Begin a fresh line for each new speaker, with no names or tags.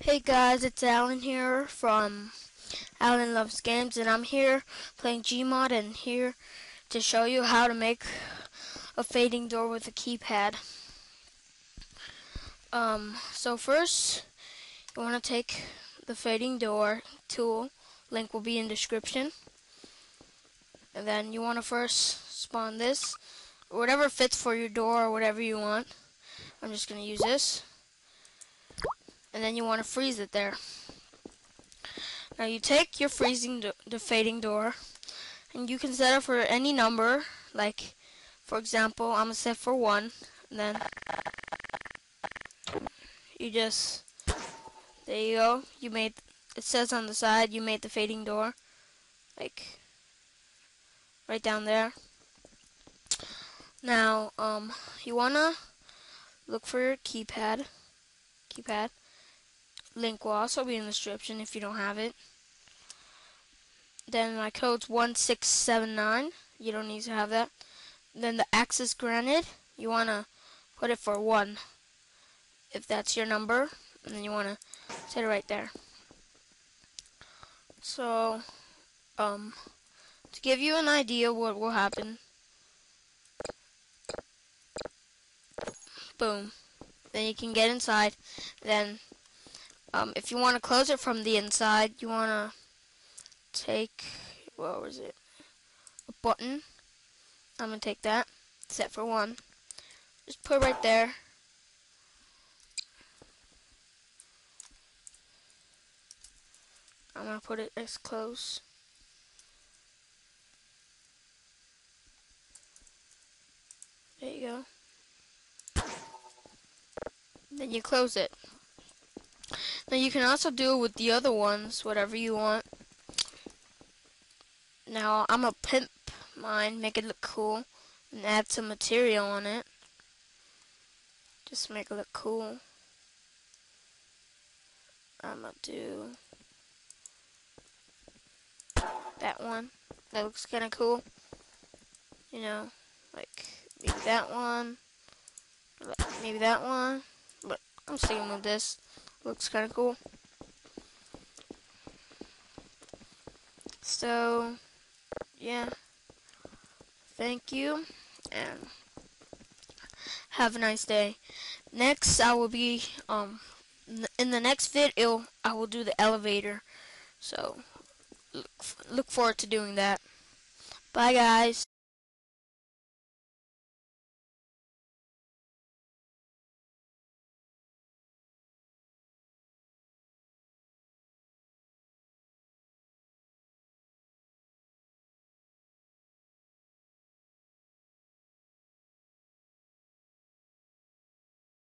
Hey guys, it's Alan here from Alan Loves Games, and I'm here playing Gmod and here to show you how to make a fading door with a keypad. So first you want to take the fading door tool, link will be in description, and then you want to first spawn this, whatever fits for your door or whatever you want. I'm just going to use this, and then you want to freeze it there. Now you take your the fading door, and you can set it for any number. Like, for example, I'm gonna set for 1. And then you just, there you go. You made, it says on the side you made the fading door, like right down there. Now you wanna look for your keypad. Link will also be in the description if you don't have it. Then my code's 1679. You don't need to have that. Then the access granted, you want to put it for 1 if that's your number, and then you want to set it right there. So to give you an idea what will happen, boom, then you can get inside. Then if you want to close it from the inside, you want to take, what was it, a button. I'm going to take that, set for 1, just put it right there. I'm going to put it as close. There you go. Then you close it. Now you can also do it with the other ones, whatever you want. Now I'm gonna pimp mine, make it look cool, and add some material on it. Just make it look cool. I'm gonna do that one. That looks kinda cool. You know, like maybe that one, maybe that one, but I'm sticking with this. Looks kinda cool. So yeah, thank you and have a nice day. Next I will be in the next video I will do the elevator, so look forward to doing that. Bye guys.